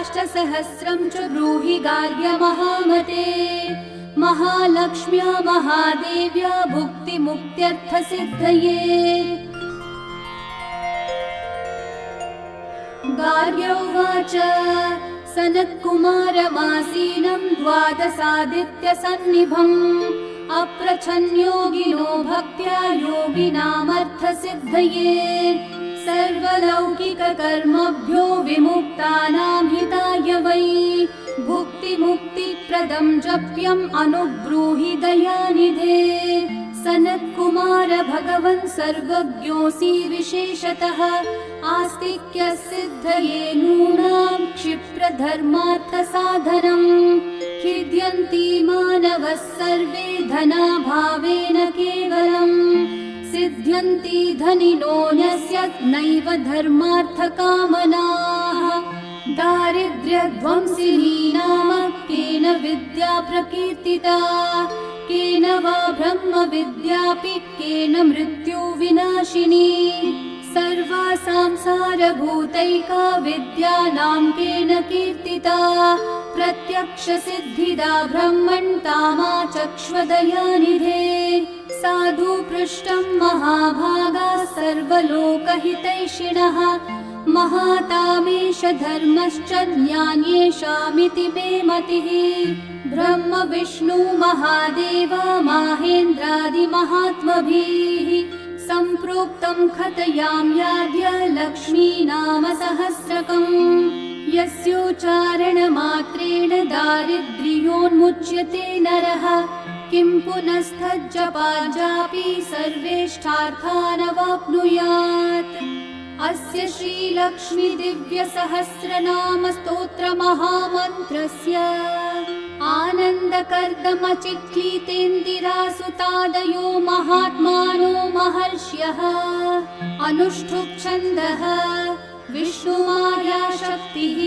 काष्ठसहस्रं च ब्रूहि गार्ग्य महामते। महालक्ष्म्या महादेव्या भुक्तिमुक्त्यर्थसिद्धये। गार्ग्य उवाच सनत्कुमारमासीनं द्वादशादित्यसन्निभम् अप्रच्छन्योगिनो भक्त्या योगिनामर्थसिद्धये। सर्वलौकिककर्मभ्यो विमुक्तानां हिताय वै भुक्तिमुक्तिप्रदं जप्यम् अनुब्रूहि दयानिधे। सनत्कुमार भगवन् सर्वज्ञोऽसि विशेषतः आस्तिक्यसिद्धये नूनां क्षिप्रधर्मार्थसाधनम्। खिद्यन्ति मानवः सर्वे धनाभावेन केवलम् सिद्ध्यन्ति धनिनो न्यस्यत् नैव धर्मार्थकामनाः। दारिद्र्यध्वंसिनी नाम केन विद्या प्रकीर्तिता केन वा ब्रह्मविद्यापि केन मृत्युविनाशिनी। सर्वासां सारभूतैका विद्यानां केन कीर्तिता प्रत्यक्षसिद्धिदा ब्रह्मन् तामाचक्ष्वदयानिधे। साधु पृष्टं महाभागा सर्वलोकहितैषिणः महातामेष धर्मश्च ज्ञान्येषामिति मे मतिः। ब्रह्म विष्णु महादेव माहेन्द्रादिमहात्मभिः सम्प्रोक्तं कथयाम्याद्य लक्ष्मी नाम सहस्रकम्। यस्योच्चारणमात्रेण दारिद्र्योन्मुच्यते नरः किं पुनस्तज्जपाजापि सर्वेष्ठार्थानवाप्नुयात्। अस्य श्रीलक्ष्मी दिव्यसहस्रनाम स्तोत्रमहामन्त्रस्य आनन्दकर्दमचिक्लीतेन्दिरासुतादयो महात्मानो महर्ष्यः अनुष्ठुप् विष्णुमाया शक्तिः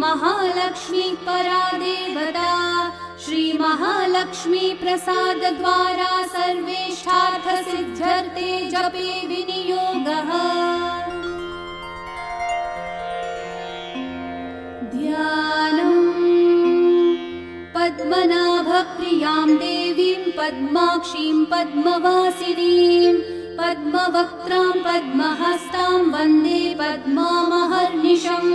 महालक्ष्मी परा देवता। श्री महालक्ष्मी प्रसाद द्वारा सर्वेष्ठार्थ सिद्ध्यर्थे जपे विनियोगः। ध्यानम् पद्मनाभप्रियां देवीं पद्माक्षीं पद्मवासिनीं पद्मवक्त्रां पद्महस्तां वन्दे पद्मामहर्निशम्।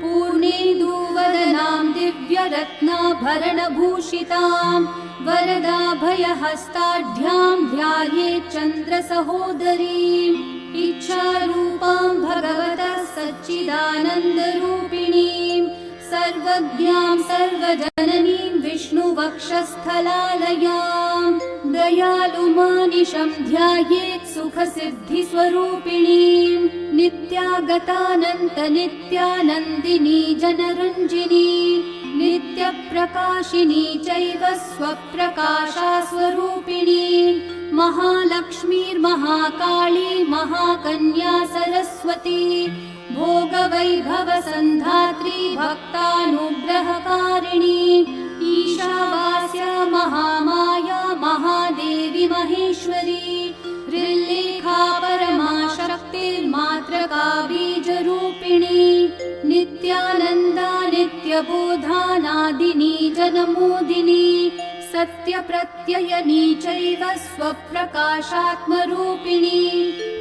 पूर्णेन्दुवदनां दिव्यरत्नाभरणभूषितां वरदाभयहस्ताढ्यां ध्यायेत् चन्द्रसहोदरीम्। इच्छारूपां भगवतः सच्चिदानन्दरूपिणीं सर्वज्ञां सर्वजननीं विष्णुवक्षस्थलालयां। दयालुमानिशं ध्यायेत् सुखसिद्धिस्वरूपिणीं नित्यागतानन्तनित्यानन्दिनी जनरञ्जिनी नित्यप्रकाशिनी चैव स्वप्रकाशा स्वरूपिणी। महालक्ष्मीर्महाकाली महाकन्या सरस्वती भोगवैभवसन्धात्री भक्तानुग्रहकारिणी। ईशावास्या महामाया महादेवी महेश्वरी ऋल्लेखा परमाशक्तिर्मात्रका बीजरूपिणी। नित्यानन्दा नित्यबोधानादिनी जनमोदिनी सत्यप्रत्ययनी चैव स्वप्रकाशात्मरूपिणी।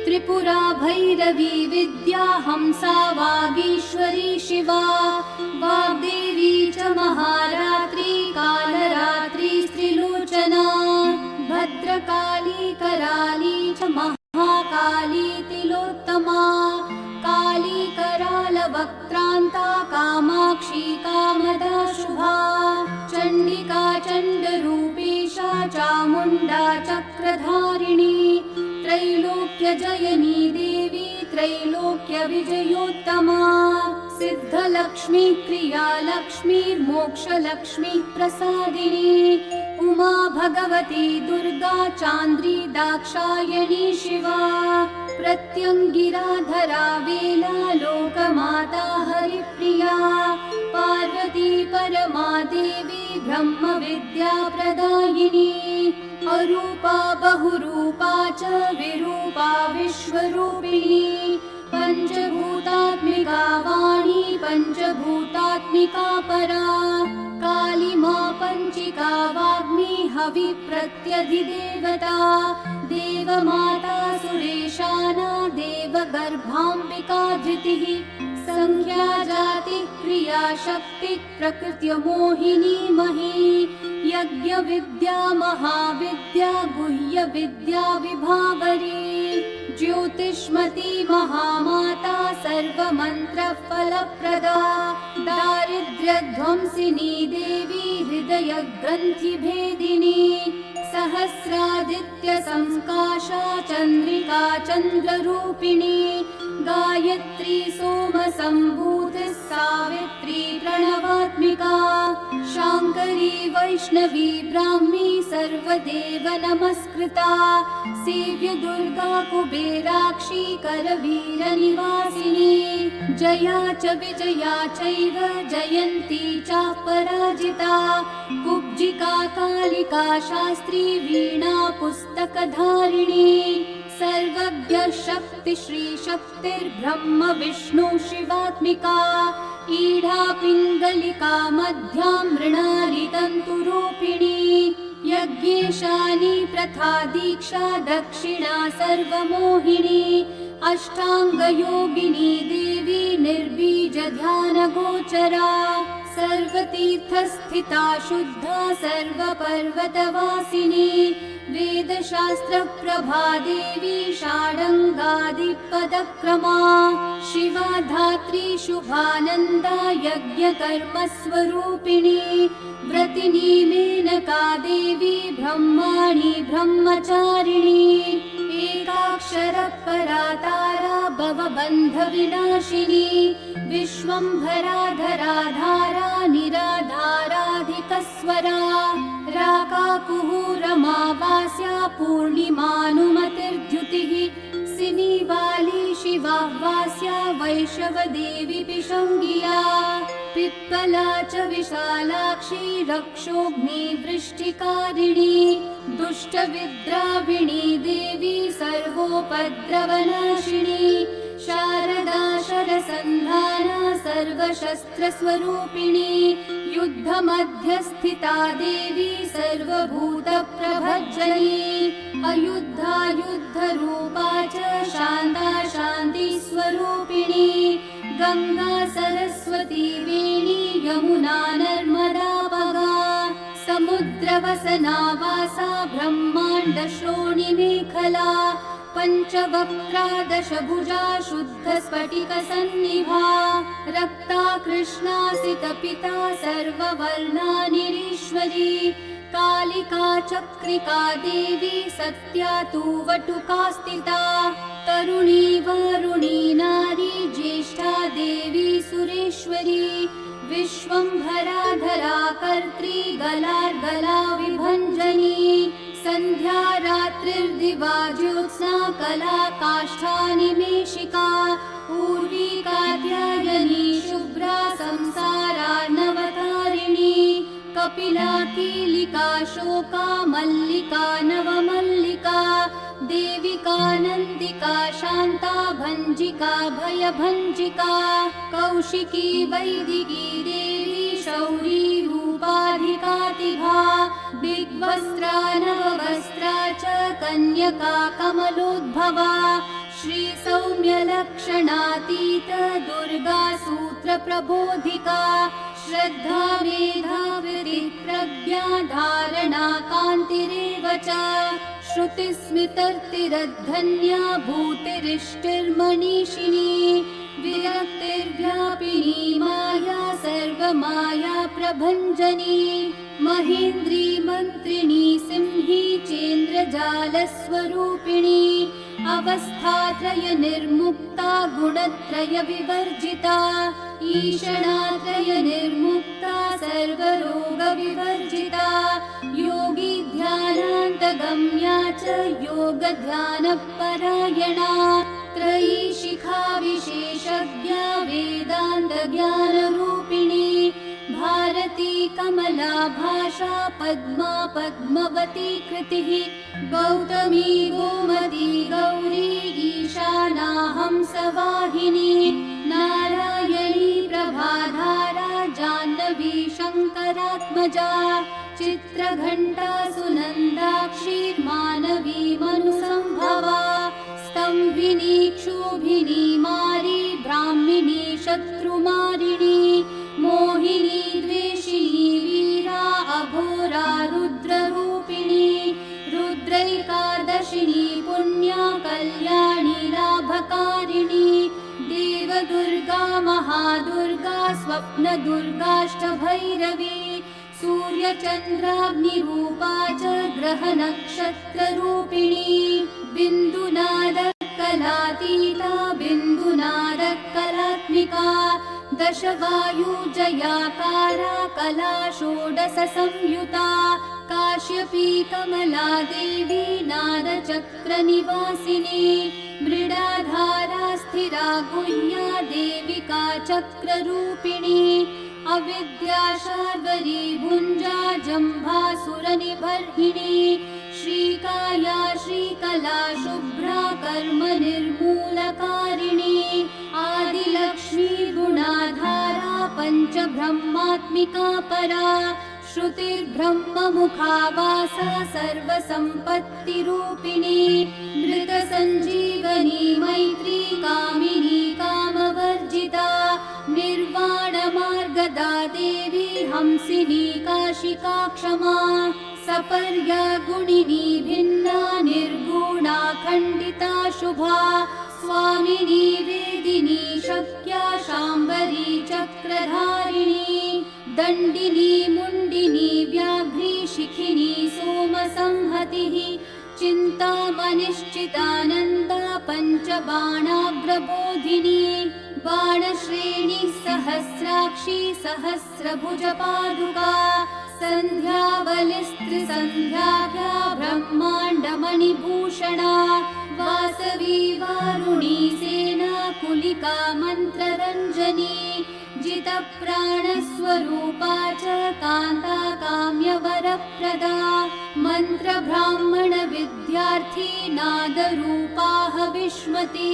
त्रिपुरा भैरवी विद्या हंसा वागीश्वरी शिवा वाग्देवी च महारात्री कालरात्री स्त्रिलोचना भद्रकाली कराली च महाकाली तिलोत्तमा काली करालवक्त्रान्ता कामाक्षी कामदा शुभा चण्डिका चण्डरूपेशा चामुण्डा चक्रधारिणी त्रैलोक्यजयनी देवी त्रैलोक्यविजयोत्तमा। सिद्धलक्ष्मी क्रियालक्ष्मीर्मोक्षलक्ष्मी प्रसादिनी उमा भगवती दुर्गा चान्द्री दाक्षायणी शिवा प्रत्यङ्गिराधरा वेला लोकमाता हरिप्रिया पार्वती परमादेवी ब्रह्मविद्या प्रदायिनी अरूपा बहुरूपा च विरूपा विश्वरूपिणी पञ्चभूतात्मिका वाणी पञ्चभूतात्मिका परा काली मा पञ्चिका वाग्मी हविप्रत्यधिदेवता देवमाता सुरेशाना देवगर्भाम्बिका धृतिः संख्या जाति क्रिया शक्ति प्रकृत्य मोहिनी मही यज्ञ विद्या महाविद्या गुह्य विद्या विभावरी ज्योतिष्मती महामाता सर्वमन्त्र फलप्रदा दारिद्र्यध्वंसिनी देवी हृदय ग्रन्थि भेदिनी सहस्रादित्य संकाशा चन्द्रिका चन्द्ररूपिणी गायत्री सोम सम्भूतिः सावित्री प्रणवात्मिका शाङ्करी वैष्णवी ब्राह्मी सर्वदेव नमस्कृता सेव्य दुर्गा कुबेराक्षी करवीर निवासिनी जया च विजया चैव जयन्ती चापराजिता कुब्जिका कालिका शास्त्री वीणा पुस्तकधारिणी सर्वज्ञ शक्ति श्री शक्तिर्ब्रह्म विष्णु शिवात्मिका ईढा पिङ्गलिका मध्यां मृणाली तन्तुरूपिणी यज्ञेशानी प्रथा दीक्षा दक्षिणा सर्वमोहिनी अष्टाङ्गयोगिनी देवी निर्बीज ध्यान गोचरा सर्वतीर्थस्थिता शुद्धा सर्वपर्वतवासिनी वेदशास्त्र प्रभा देवी षाडङ्गादिपदक्रमा शिवा धात्री शुभानन्दा यज्ञकर्म स्वरूपिणी व्रतिनी मेनका देवी ब्रह्माणी ब्रह्मचारिणी एकाक्षर परा तारा भवबन्ध विनाशिनी विश्वम्भरा धराधारा निराधाराधिकस्वरा राकाकुहूरमावास्या पूर्णिमानुमतिर्द्युतिः सिनीवाली शिवा वास्या वैशवदेवी पिशङ्गिया पिप्पला च विशालाक्षी रक्षोग्नि वृष्टिकारिणी दुष्टविद्राविणी देवी सर्वोपद्रवनाशिनी शारदा शरसन्धाना सर्वशस्त्रस्वरूपिणी युद्धमध्यस्थिता देवी सर्वभूतप्रभज्जनी अयुद्धा युद्धरूपा च शान्ता शान्तिस्वरूपिणी गंगा सरस्वती वेणी यमुना नर्मदा पगा समुद्रवसना वासा ब्रह्माण्ड श्रोणि मेखला पंचवक्त्रा दशभुजा शुद्ध स्फटिक सन्निभा रक्ता कृष्णासित पिता सर्ववर्णा निरीश्वरी कालिका चक्रिका देवी सत्या तु वटुका स्थिता तरुणी वरुणी नारी ज्येष्ठा देवी सुरेश्वरी विश्वम्भरा धरा कर्त्री गलार्गला विभञ्जनी संध्या रात्रिर्दिवा ज्योत्स्ना कला काष्ठा निमेषिका पूर्वी कात्यायनी शुभ्रा संसारार्णवतारिणी कपिला कीलिका शोका मल्लिका नवमल्लिका देविका नन्दिका शान्ता भञ्जिका भयभञ्जिका कौशिकी वैदिकी देवी शौरी रूपाधिकातिभा दिग्वस्त्रा नववस्त्रा च कन्यका कमलोद्भवा श्री सौम्य लक्षणातीत दुर्गा सूत्र प्रबोधिका श्रद्धा मेधा वृत्ति प्रज्ञा धारणा कान्तिरेव च श्रुतिस्मृतिर्धन्या भूतिरिष्टिर्मनीषिणी विरक्तिर्व्यापिनी माया सर्वमाया प्रभञ्जनी महेन्द्री मन्त्रिणी सिंही चेन्द्रजालस्वरूपिणी अवस्थात्रय निर्मुक्ता गुणत्रय विवर्जिता ईषणात्रय निर्मुक्ता सर्वरोग विवर्जिता योगी ध्यानान्तगम्या च योग ध्यान परायणा त्रयी शिखा विशेषज्ञा वेदान्त ज्ञान रूपिणी भारती कमला भाषा पद्मा पद्मवती कृतिः गौतमी गोमती गौरी ईशानाहं सवाहिनी नारायणी प्रभाधारा जाह्नवी शङ्करात्मजा चित्रघण्टा सुनन्दाक्षी मानवी मनुसंभवा स्तम्भिनी क्षोभिनी मारी ब्राह्मिणी शत्रुमारिणी मोहिनी द्वेषिणी वीरा अघोरा रुद्ररूपिणी रुद्रैकादशिनी पुण्या कल्याणी लाभकारिणी देवदुर्गा महादुर्गा स्वप्नदुर्गाष्टभैरवी सूर्यचन्द्राग्निरूपा च ग्रहनक्षत्ररूपिणी बिन्दुनादकलातीता बिन्दुनादकलात्मिका दशवायुजयाकारा कला षोडशसंयुता काश्यपी कमला देवी नादचक्रनिवासिनी मृडाधारा स्थिरा गुह्या देविका चक्ररूपिणी अविद्या शार्वरी भुञ्जा जम्भासुरनिबर्हिणी श्रीकाया श्रीकला शुभ्रा कर्म निर्मूलकारिणी आदिलक्ष्मी गुणाधारा पञ्चब्रह्मात्मिका परा श्रुतिर्ब्रह्ममुखावासा सर्वसम्पत्तिरूपिणी मृतसञ्जीवनी मैत्री कामिनी कामवर्जिता निर्वाणमार्गदा देवी हंसिनी काशिका क्षमा सपर्या गुणिनी भिन्ना निर्गुणा खण्डिता शुभा स्वामिनी वेदिनी शक्या शाम्बरी चक्रधारिणी दण्डिनी मुण्डिनी व्याघ्री शिखिनी सोमसंहतिः चिन्तामनिश्चितानन्दा पञ्चबाणाग्रबोधिनी बाणश्रेणी सहस्राक्षी सहस्रभुजपादुका सन्ध्यावलिस्त्रिसन्ध्याभ्या ब्रह्माण्डमणिभूषणा वासवी वारुणी सेना कुलिका मन्त्ररञ्जनी जितप्राणस्वरूपा च कान्ता काम्यवरप्रदा मन्त्रब्राह्मणविद्यार्थी नादरूपाः विष्मती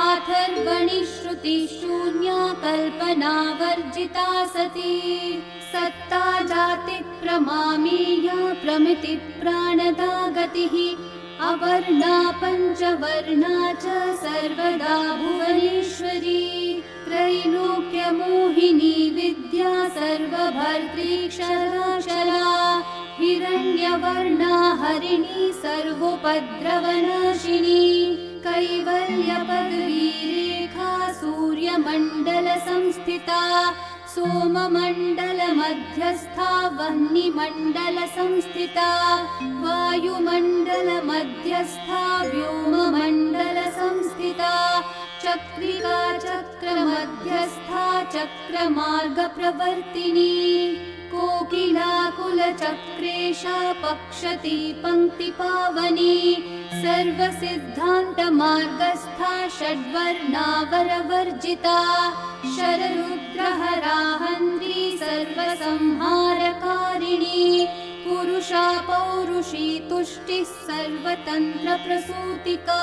आथर्वणि श्रुतिशून्या कल्पनावर्जिता सती सत्ता जाति प्रमामेया प्रमिति प्राणदा गतिः अवर्णा पञ्चवर्णा च सर्वदा भुवनेश्वरी त्रैलोक्यमोहिनी विद्या सर्वभर्तृक्षरा हिरण्यवर्णा हरिणी सर्वोपद्रवनाशिनी कैवल्यपदवीरेखा सूर्यमण्डलसंस्थिता सोममण्डलमध्यस्था वह्निमण्डलसंस्थिता वायुमण्डलमध्यस्था व्योममण्डलसंस्थिता चक्रिका चक्रमध्यस्था चक्रमार्गप्रवर्तिनी कोकिलाकुलचक्रेशा पक्षती पङ्क्तिपावनी सर्वसिद्धान्तमार्गस्था षड्वर्णावरवर्जिता शररुद्रहरा हन्त्री सर्वसंहारकारिणी पुरुषा पौरुषी तुष्टिः सर्वतन्त्रप्रसूतिका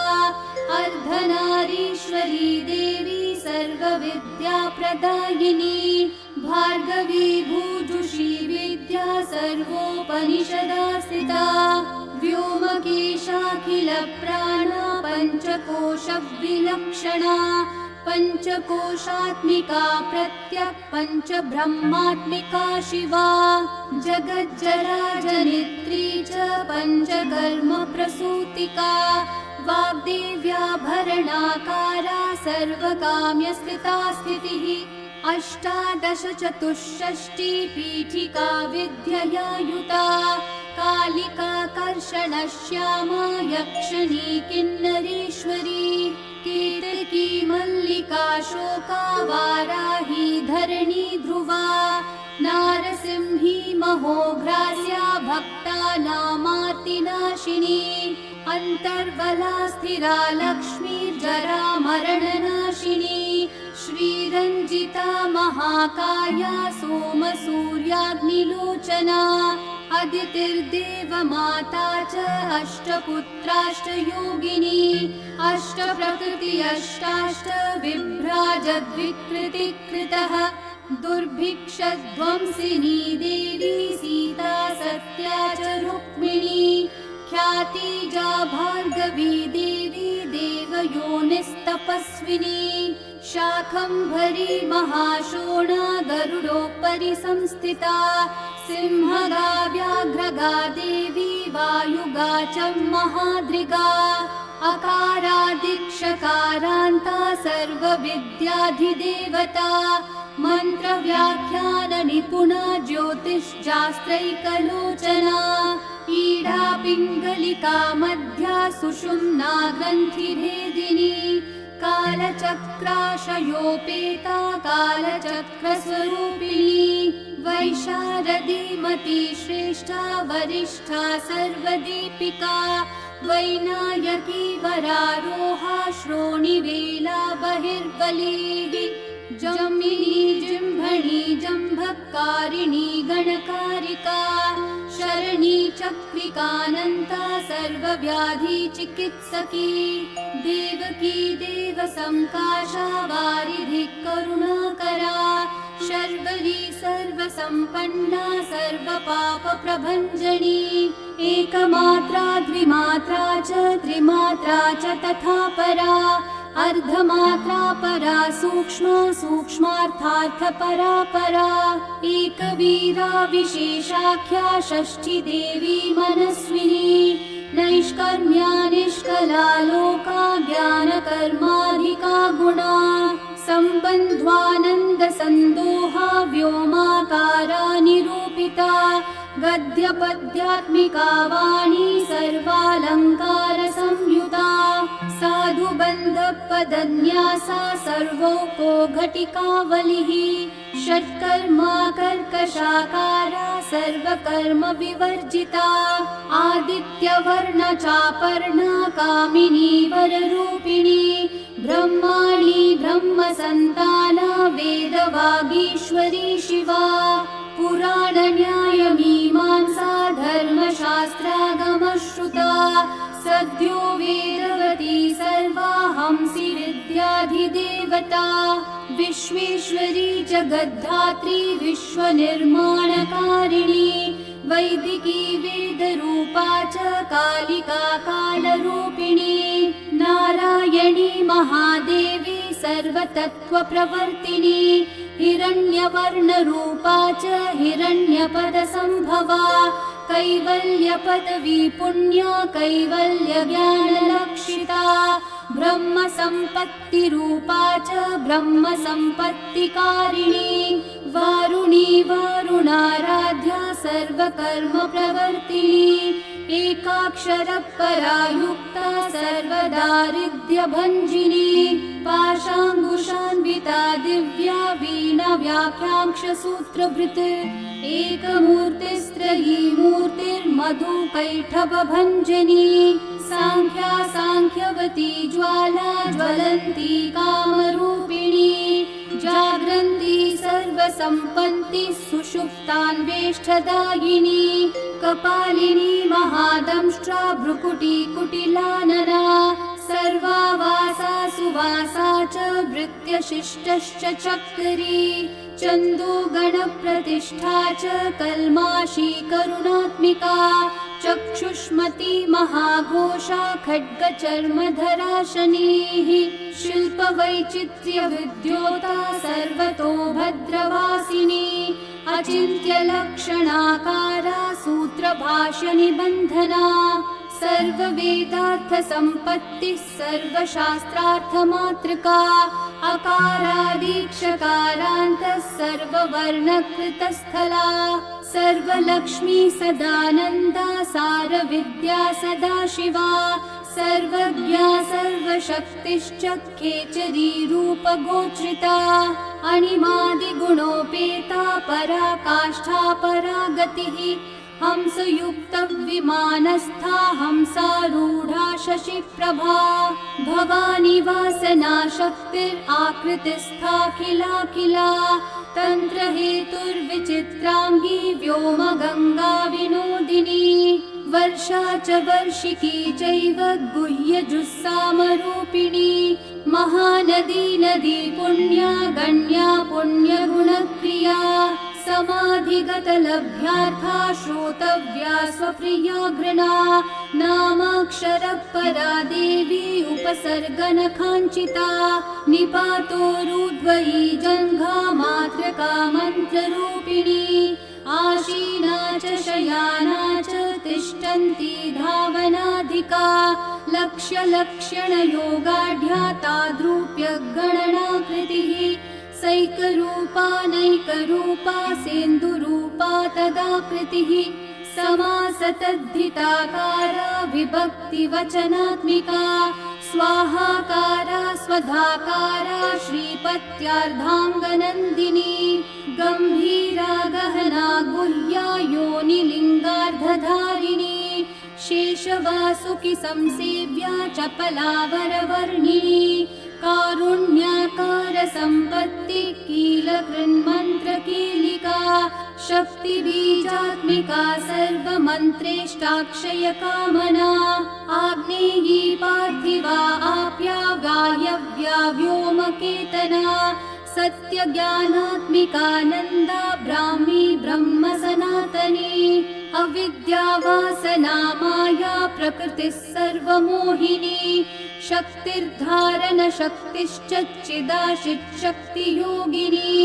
अर्धनारीश्वरी देवी सर्वविद्याप्रदायिनी भार्गवी भूजुषी विद्या सर्वोपनिषदा स्थिता व्योमकेशाखिलप्राणा पञ्चकोशविलक्षणा पञ्चकोशात्मिका प्रत्यक् पञ्चब्रह्मात्मिका शिवा जगज्जराजनित्री च पञ्चकर्मप्रसूतिका वाग्देव्याभरणाकारा सर्वकाम्यस्थिता स्थितिः अष्टादश चतुष्षष्टि पीठिका विद्यया युता कालिका कर्षणश्यामा यक्षिणी किन्नरेश्वरी कीर्तिकी मल्लिका शोका वाराही धरणी ध्रुवा नारसिंही महोघ्रास्या भक्तानामार्तिनाशिनी अन्तर्बला स्थिरा लक्ष्मी जरा मरणनाशिनी श्रीरञ्जिता महाकाया सोमसूर्याग्निलोचना अदितिर्देवमाता च अष्टपुत्राष्टयोगिनी अष्टप्रकृति अष्टाष्ट बिभ्राजद्विकृतिकृतः दुर्भिक्षध्वंसिनी देवी सीता सत्या च रुक्मिणी ख्यातिजा भार्गवी देवी देवयोनिस्तपस्विनी शाकम्भरी महाशोणा गरुडोपरि संस्थिता सिंहगा व्याघ्रगा देवी वायुगा च महादृगा अकारादिक्षकारान्ता सर्वविद्याधिदेवता मन्त्रव्याख्याननिपुणा ज्योतिश्शास्त्रैकलोचना ईडा पिङ्गलिका मध्या सुषुम्ना ग्रन्थिभेदिनी कालचक्राशयोपेता कालचक्रस्वरूपिणी वैशारदीमती श्रेष्ठा वरिष्ठा सर्वदीपिका वैनायकी वरारोहा श्रोणिवेला बहिर्बलिः जम्बिनी जिह्मणी जम्भकारिणी गणकारिका शरणी चक्रिकानन्ता सर्वव्याधि चिकित्सकी देवकी देवसंकाशा वारिधि करुणाकरा शर्वरी सर्वसम्पन्ना सर्वपापप्रभञ्जनी एकमात्रा द्विमात्रा च त्रिमात्रा च तथा परा अर्धमात्रा परा सूक्ष्मा सूक्ष्मार्थार्थपरा परा एकवीरा विशेषाख्या षष्ठी देवी मनस्विनी नैष्कर्म्या निष्कला लोका ज्ञानकर्माधिका गुणा सम्बन्ध्वानन्दसन्दोहा व्योमाकारा निरूपिता गद्यपद्यात्मिका वाणी सर्वालङ्कार संयुता साधुबन्धपदन्यासा सर्वोको घटिकावलिः षट्कर्मा कर्कशाकारा सर्वकर्म विवर्जिता आदित्यवर्णचापर्णा कामिनी वररूपिणी ब्रह्माणी ब्रह्मसन्ताना वेदवागीश्वरी शिवा पुराणन्यायमीमांसा धर्मशास्त्रागमश्रुता सद्यो वेदवती सर्वा हंसि विद्याधिदेवता विश्वेश्वरी जगद्धात्री विश्वनिर्माणकारिणी वैदिकी वेदरूपा च कालिका कालरूपिणी नारायणी महादेवी सर्वतत्त्वप्रवर्तिनी हिरण्यवर्णरूपा च हिरण्यपदसम्भवा कैवल्यपदवी पुण्या कैवल्यज्ञानलक्षिता ब्रह्मसम्पत्तिरूपा च ब्रह्मसम्पत्तिकारिणी वारुणी वारुणाराध्या सर्वकर्मप्रवर्तिनी एकाक्षरपरा युक्ता सर्वदारिद्र्यभञ्जिनी पाशाङ्कुशान्विता दिव्या वीणा व्याख्याङ्क्षसूत्रभृत् एकमूर्तिस्त्रयी मूर्तिर्मधुकैटभभञ्जनी साङ्ख्या साङ्ख्यवती ज्वाला ज्वलन्ती कामरूपिणी जाग्रन्ती सर्वसम्पत्तिः सुषुप्तान्वेष्टदायिनी कपालिनी महादंष्ट्रा भ्रुकुटी कुटिलानना सर्वावासा सुवासा च भृत्यशिष्टश्च चक्री चन्दोगणप्रतिष्ठा च कल्माशी करुणात्मिका चक्षुष्मती महाघोषा खड्गचर्मधरा शनिः शिल्पवैचित्र्यविद्योता सर्वतो भद्रवासिनी अचिन्त्यलक्षणाकारा सूत्रभाष्यनिबन्धना सर्ववेदार्थसम्पत्तिः सर्वशास्त्रार्थमातृका अकारादीक्षकारान्तः सर्ववर्णकृतस्थला सर्वलक्ष्मी सदानन्दा सारविद्या सदाशिवा सर्वज्ञा सर्वशक्तिश्च खेचरी रूपगोचरिता अणिमादिगुणोपेता पराकाष्ठा परा गतिः हंसयुक्तविमानस्था हंसारूढा शशिप्रभा भवानी वासना शक्तिराकृतिस्थाखिलाखिला तन्त्रहेतुर्विचित्राङ्गी व्योमगङ्गा विनोदिनी वर्षा च वर्षिकी चैव गुह्यजुस्सामरूपिणी महानदी नदी पुण्या गण्या पुण्यगुणक्रिया समाधिगतलभ्यार्था श्रोतव्या स्वप्रिया घृणा नामाक्षरपरा देवी उपसर्गनखाञ्चिता निपातोरुद्वयी जङ्घा मातृका मन्त्ररूपिणी आशीना च शयाना च तिष्ठन्ती धावनाधिका लक्ष्यलक्षणयोगाढ्या ताद्रूप्य गणनाकृतिः सैकरूपा नैकरूपा सेन्दुरूपा तदाकृतिः समासतद्धिताकारा विभक्तिवचनात्मिका स्वाहाकारा स्वधाकारा श्रीपत्यार्धाङ्गनन्दिनी गम्भीरा गहना गुह्या योनिलिङ्गार्धधारिणी शेषवासुकि संसेव्या चपलावरवर्णिनी कारुण्याकार सम्पत्ति कीलकृन्मन्त्रकीलिका शक्तिबीजात्मिका सर्वमन्त्रेष्टाक्षय कामना आग्नेयी पार्थिवा आप्या वायव्या व्योमकेतना सत्यज्ञानात्मिकानन्दा ब्राह्मी ब्रह्म सनातनी अविद्या वासना माया प्रकृतिः सर्वमोहिनी शक्तिर्धारण शक्तिश्च चिदाशिच्छक्तियोगिनी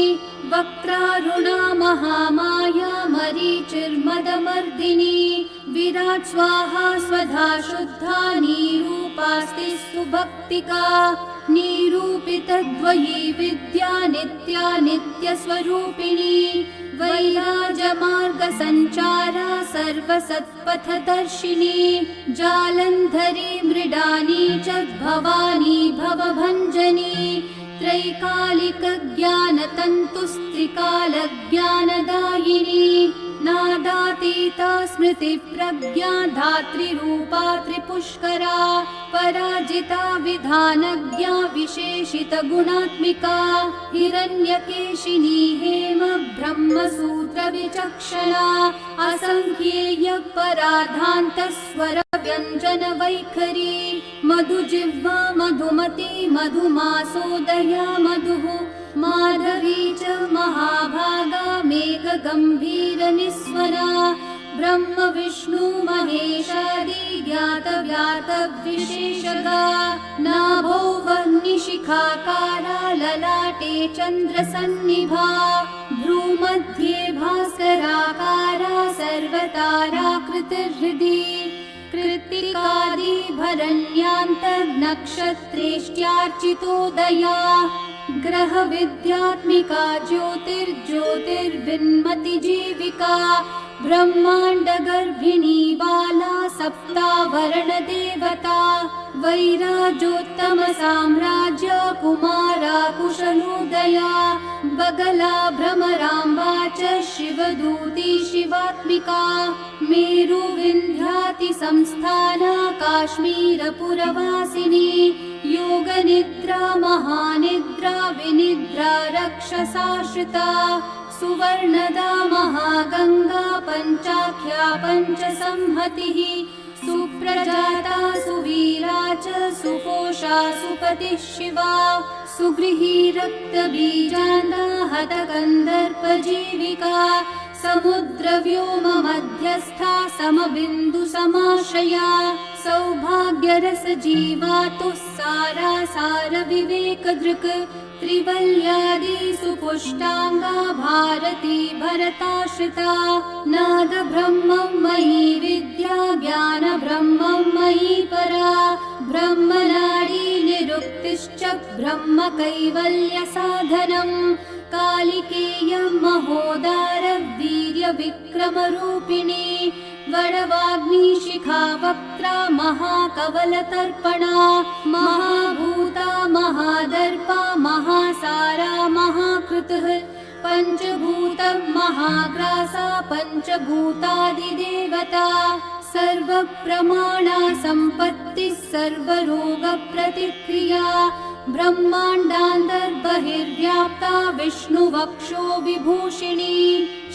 वक्त्रारुणा महामाया मरीचिर्मदमर्दिनी विराट् स्वाहा स्वधा शुद्धा निरूपास्ति सुभक्तिका निरूपितद्वयी विद्या नित्या नित्यस्वरूपिणी वैराजमार्गसञ्चारा सर्वसत्पथदर्शिनी जालन्धरी मृडानी च भवानी भवभञ्जनी त्रैकालिकज्ञानतन्तुस्त्रिकालज्ञानदायिनी नादातीता स्मृतिप्रज्ञा धात्रीरूपा त्रिपुष्करा पराजिता विधानज्ञा विशेषितगुणात्मिका हिरण्यकेशिनी हेम ब्रह्मसूत्रविचक्षणा असङ्ख्येय पराधान्तस्वरव्यञ्जनवैखरी मधुजिह्वा मधुमती मधुमासोदया मधुः माधवी च महाभागा मेघगम्भीरनिस्वरा ब्रह्म विष्णु महेशादि ज्ञातव्यातविशेषगा नाभो वह्निशिखाकारा ललाटे चन्द्रसन्निभा भ्रूमध्ये भास्कराकारा सर्वताराकृतिर्हृदि कृत्तिकादिभरण्यान्तर्नक्षत्रेष्ट्यार्चितोदया ग्रहविद्यात्मिका ज्योतिर्ज्योतिर्विन्मतिजीविका ब्रह्माण्डगर्भिणी बाला सप्तावरणदेवता वैराजोत्तमसाम्राज्य कुमारा कुशलोदया बगला भ्रमराम्बा च शिवदूती शिवात्मिका मेरुविन्ध्यातिसंस्थाना काश्मीरपुरवासिनी योगनिद्रा महानिद्रा विनिद्रा रक्षसाश्रिता सुवर्णदा महागंगा पंचाख्या पंचसंहतिः सुप्रजाता सुवीरा च सुपोषा सुपतिः शिवा सुगृही रक्तबीजान्दा हतकन्दर्पजीविका समुद्रव्योम मध्यस्था समबिन्दु समाश्रया सौभाग्यरस जीवातुः सारा सार विवेकदृक् त्रिवल्यादि सुपुष्टांगा भारती भरताश्रिता नाद ब्रह्मं मयि विद्या ज्ञान ब्रह्मं मयि परा ब्रह्मनाडी निरुक्तिश्च ब्रह्म कैवल्य साधनम् कालिकेयं महोदार वीर्य विक्रम रूपिणी वडवाग्निशिखा वक्त्रा महाकवलतर्पणा महाभूता महादर्पा महासारा महाकृतः पञ्चभूतं महाग्रासा पञ्चभूतादिदेवता सर्वप्रमाणा सम्पत्तिः सर्वरोगप्रतिक्रिया ब्रह्माण्डान्तर्बहिर्व्याप्ता विष्णुवक्षो विभूषिणी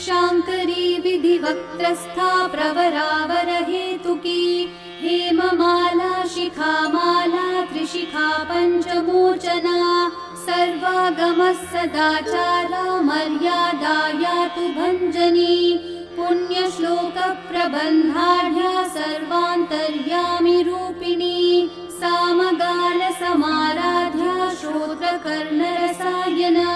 शाङ्करी विधिवक्त्रस्था प्रवरावरहेतुकी हेममाला शिखामाला त्रिशिखा पञ्चमोचना सर्वागमः सदाचारा मर्यादा यातु भञ्जनी पुण्यश्लोकप्रबन्धाढ्या सर्वान्तर्यामि रूपिणी सामगानसमाराध्या श्रोत्रकर्णरसायना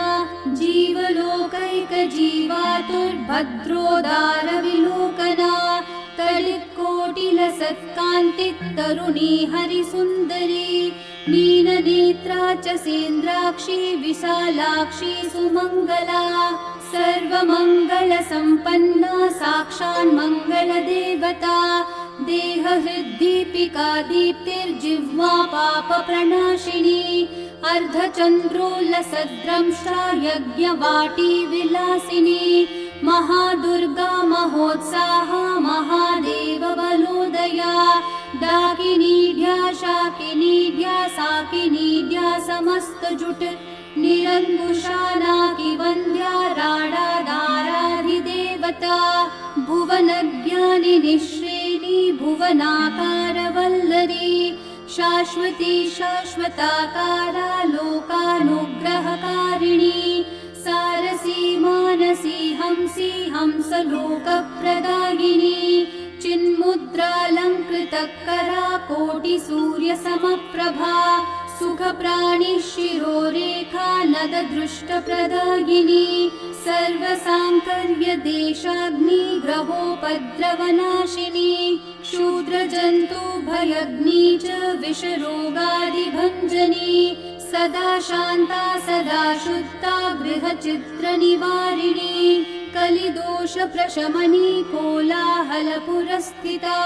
जीवलोकैकजीवातुर्भद्रोदारविलोकना कलिकोटिलसत्कान्तितरुणी हरिसुन्दरी मीननेत्रा च सेन्द्राक्षी विशालाक्षी सुमङ्गला सर्वमङ्गलसम्पन्ना साक्षान्मङ्गलदेवता देहहृद्दीपिका दीप्तिर्जिह्वा पापप्रणाशिनी अर्धचन्द्रोल्लसद्रंष्टा यज्ञवाटी विलासिनी महादुर्गा महोत्साहा महादेवबलोदया दाकिनीढ्या शाकिनीढ्या साकिनीढ्या समस्तजुट निरङ्कुशा नाकिवन्द्या राडाधाराधिदेवता भुवनज्ञानिनी श्रेणी भुवनाकारवल्लरी शाश्वती शाश्वताकारा लोकानुग्रहकारिणी सारसी मानसी हंसी हंसलोकप्रदायिनी चिन्मुद्रालङ्कृतकरा कोटिसूर्यसमप्रभा सुखप्राणिः शिरोरेखा नददृष्टप्रदायिनी सर्वसाङ्कर्यदेशाग्निग्रहोपद्रवनाशिनी क्षुद्रजन्तुभयग्नी च विषरोगादिभञ्जनी सदा शान्ता सदा शुद्धा गृहचित्रनिवारिणी कलिदोषप्रशमनी कोलाहलपुरस्थिता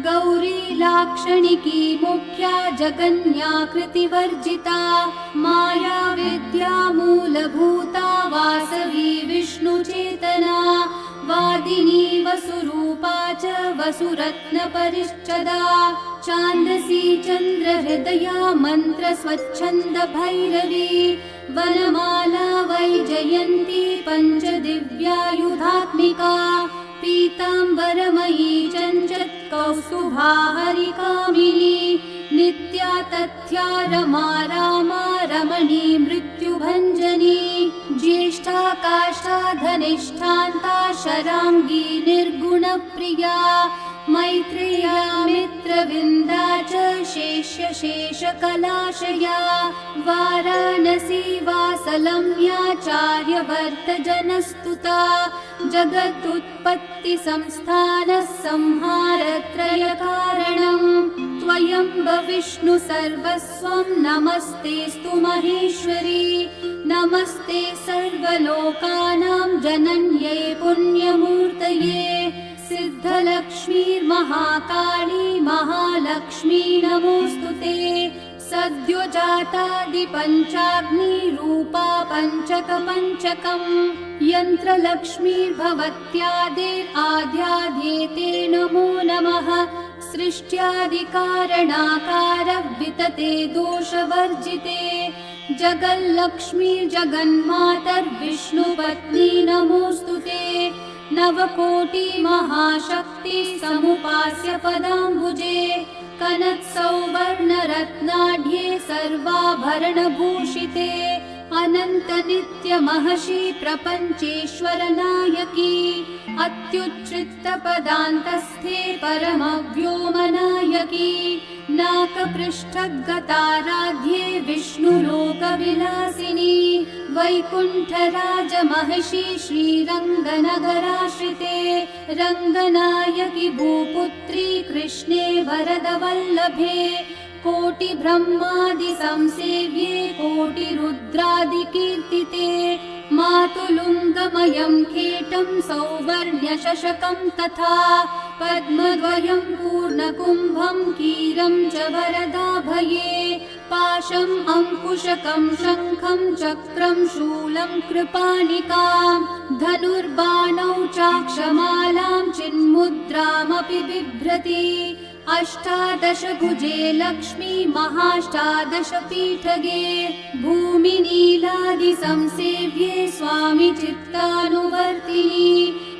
गौरी लाक्षणिकी मुख्या जगन्याकृतिवर्जिता माया विद्या मूलभूता वासवी विष्णुचेतना वादिनी वसुरूपा च वसुरत्नपरिच्छदा छान्दसी चन्द्रहृदया मन्त्रस्वच्छन्दभैरवी वनमाला वैजयन्ती पञ्चदिव्यायुधात्मिका पीताम्बरमयी चञ्चत् कौस्तुभा हरिकामिनी नित्या तथ्या रमा रामा रमणी मृत्युभञ्जनी ज्येष्ठा काष्ठा धनिष्ठान्ता शराङ्गी निर्गुणप्रिया मैत्रेया मित्रविन्दा च शेष्यशेषकलाशया वाराणसी वासलम्याचार्यवर्तजनस्तुता जगदुत्पत्तिसंस्थानः संहारत्रयकारणम् त्वयम्ब विष्णु सर्वस्वं नमस्तेऽस्तु महेश्वरी नमस्ते सर्वलोकानां जनन्यै पुण्यमूर्तये सिद्धलक्ष्मीर्महाकाली महालक्ष्मी नमोऽस्तुते सद्योजातादिपञ्चाग्निरूपा पञ्चकपञ्चकम् यन्त्रलक्ष्मीर्भवत्यादिराध्याध्येते नमो नमः सृष्ट्यादिकारणाकार वितते दोषवर्जिते जगल्लक्ष्मीर्जगन्मातर्विष्णुपत्नी नमोऽस्तुते नवकोटि महाशक्ति समुपास्य पदाम्बुजे कनत्सौवर्णरत्नाढ्ये सर्वाभरणभूषिते अनन्तनित्यमहर्षि प्रपञ्चेश्वरनायकी अत्युच्छ्रितपदान्तस्थे परमव्योमनायकी नाकपृष्ठगताराध्ये विष्णुलोकविलासिनी वैकुण्ठराजमहर्षि श्रीरङ्गनगराश्रिते रङ्गनायकि भूपुत्री कृष्णे वरदवल्लभे कोटिब्रह्मादिसंसेव्ये कोटिरुद्रादिकीर्तिते मातुलुङ्गमयं खेटं सौवर्ण्यशशकं तथा पद्मद्वयं पूर्णकुम्भं कीरं च वरदाभये पाशम् अंकुशकं शङ्खं चक्रं शूलं कृपाणिकां धनुर्बाणौ चाक्षमालां चिन्मुद्रामपि बिभ्रति अष्टादशभुजे लक्ष्मी महाष्टादशपीठगे भूमिनीलादिसंसेव्ये स्वामी चित्तानुवर्तिनी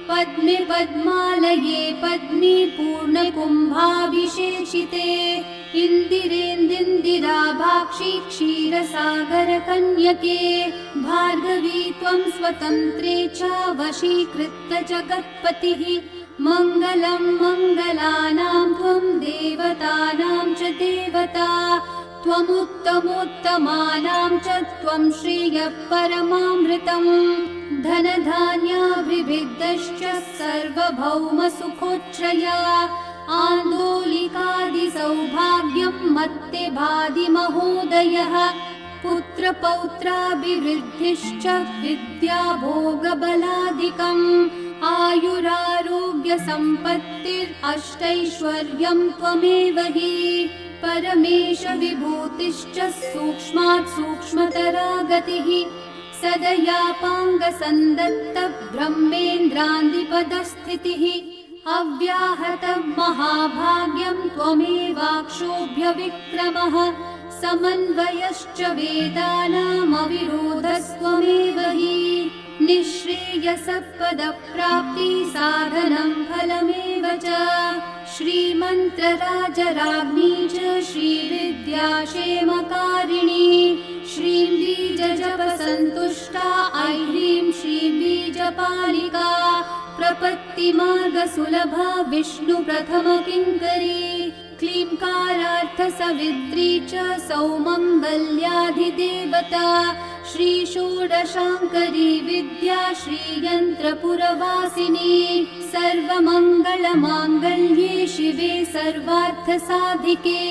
पद्मे पद्मालये पद्मे पूर्णकुम्भाभिषेचिते इन्दिरेन्दिराभाक्षि क्षीरसागरकन्यके भार्गवी त्वं स्वतन्त्रे च वशीकृत्य जगत्पतिः मङ्गलं मङ्गलानां त्वं देवतानां च देवता त्वमुत्तमोत्तमानां च त्वं श्रेयः परमामृतम् धनधान्याभिवृद्धश्च सर्वभौमसुखोच्छ्रया आन्दोलिकादिसौभाग्यं मत्ते भाति महोदयः पुत्रपौत्राभिवृद्धिश्च विद्याभोगबलादिकम् आयुरारोग्यसम्पत्तिरष्टैश्वर्यं त्वमेव हि परमेश विभूतिश्च सूक्ष्मात् सूक्ष्मतरा गतिः सदयापाङ्गसन्दत्त ब्रह्मेन्द्रान्दिपदस्थितिः अव्याहतं महाभाग्यं त्वमेवाक्षोभ्यविक्रमः समन्वयश्च वेदानामविरोधस्त्वमेव हि निःश्रेयसपदप्राप्ति साधनं फलमेव च श्रीमन्त्रराजराज्ञी च श्रीविद्याक्षेमकारिणी श्रीं बीजजपसन्तुष्टा ऐह्रीं श्रीं बीजपालिका प्रपत्तिमार्गसुलभा विष्णुप्रथमकिङ्करी क्लींकारार्थसवित्री च सौमङ्गल्याधिदेवता श्रीषोडशाङ्करी विद्या श्रीयन्त्रपुरवासिनी सर्वमङ्गलमाङ्गल्ये शिवे सर्वार्थसाधिके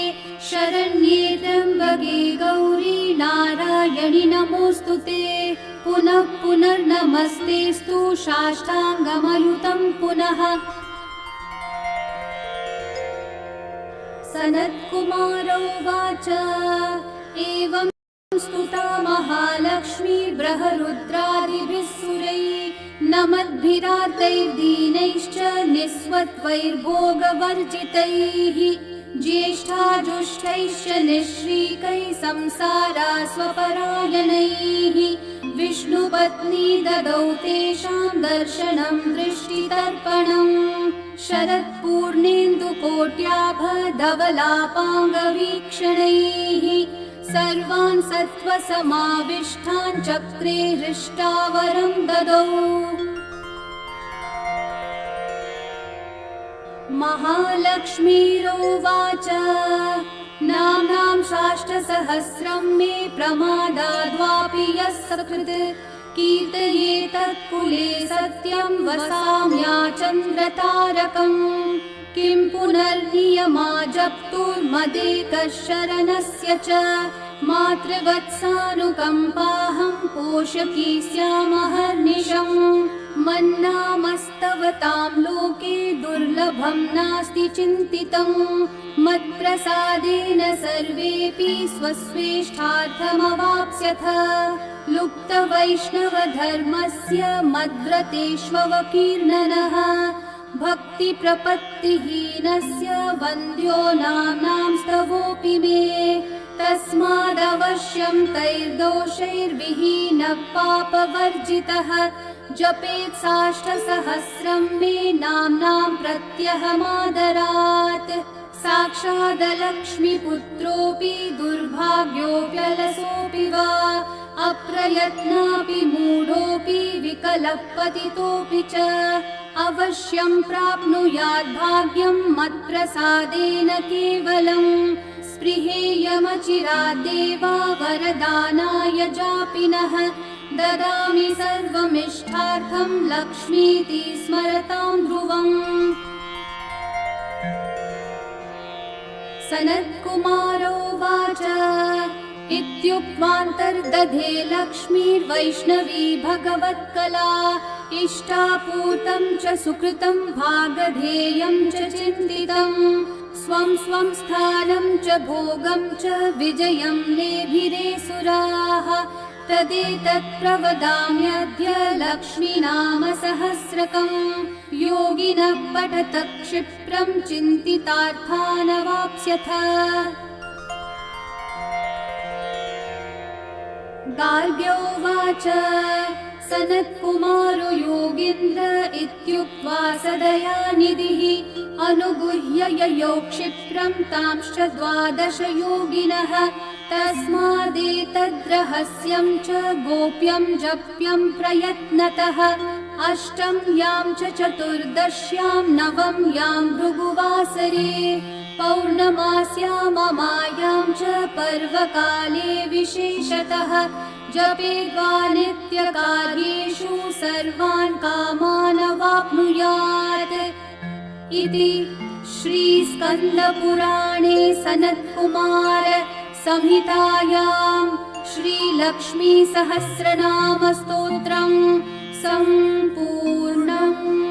शरण्ये त्र्यम्बके गौरी नारायणि नमोऽस्तुते पुनः पुनर्नमस्तेस्तु साष्टाङ्गमयुतं पुनः सनत्कुमार उवाच एवं स्तुता महालक्ष्मी बृहरुद्रादिभिः सुरैः नमद्भिरार्तैर्दीनैश्च निःस्वत्वैर्भोगवर्जितैः ज्येष्ठाजुष्टैश्च निःश्रीकैः संसारास्वपरायणैः विष्णुपत्नी ददौ तेषां दर्शनं दृष्टितर्पणम् शरत्पूर्णेन्दुकोट्याभधवलापाङ्गवीक्षणैः सर्वान् सत्त्वसमाविष्टान् चक्रे हृष्टावरं ददौ महालक्ष्मीरोवाच नाम्नां साष्टसहस्रं मे प्रमादाद्वापि यः सकृत् कीर्तयेतत्कुले सत्यं वसाम्याचन्द्रतारकम् किं पुनर्नियमा जप्तुर्मदेकः शरणस्य च मातृवत्सानुकम्पाहं पोषकी स्यामहर्निशम् मन्नामस्तवतां लोके दुर्लभं नास्ति चिन्तितम् मत्प्रसादेन सर्वेऽपि स्वस्वेष्टार्थमवाप्स्यथ लुप्तवैष्णवधर्मस्य मद्व्रतेष्वकीर्णनः भक्तिप्रपत्तिहीनस्य वन्द्यो नाम्नां स्तवोऽपि मे तस्मादवश्यं तैर्दोषैर्विहीनः पापवर्जितः जपेत् साष्टसहस्रं मे नाम्नां प्रत्यहमादरात् साक्षादलक्ष्मीपुत्रोऽपि दुर्भाग्योऽप्यलसोऽपि वा अप्रयत्नापि मूढोऽपि विकलपतितोऽपि च अवश्यं प्राप्नुयात् भाग्यं मत्प्रसादेन केवलम् स्पृहेयमचिरादेवा वरदानाय जापिनः ददामि सर्वमिष्टार्थं लक्ष्मीति स्मरतां ध्रुवम् सनत्कुमारोवाच इत्युक्त्वान्तर्दधे लक्ष्मीर्वैष्णवी भगवत्कला इष्टापूर्तं च सुकृतं भागधेयं च चिन्तितं स्वं स्वं स्थानं च भोगं च विजयं लेभिरे सुराः तदेतत् प्रवदाम्यद्य लक्ष्मीनामसहस्रकं योगिनः पठत क्षिप्रं चिन्तितार्थानवाप्स्यथ। गार्ग्योवाच सनत्कुमारो योगीन्द्र इत्युक्त्वा सदयानिधिः अनुगुह्य ययौ क्षिप्रं तांश्च 12 योगिनः तस्मादेतद्रहस्यं च गोप्यं जप्यं प्रयत्नतः अष्टम यां च चतुर्दश्यां नवम यां भृगुवासरे पौर्णमास्याममायां च पर्वकाले विशेषतः जपेद्वा नित्यकार्येषु सर्वान् कामान् अवाप्नुयात् इति श्रीस्कन्दपुराणे सनत्कुमार संहितायां श्रीलक्ष्मीसहस्रनामस्तोत्रं सम्पूर्णम्।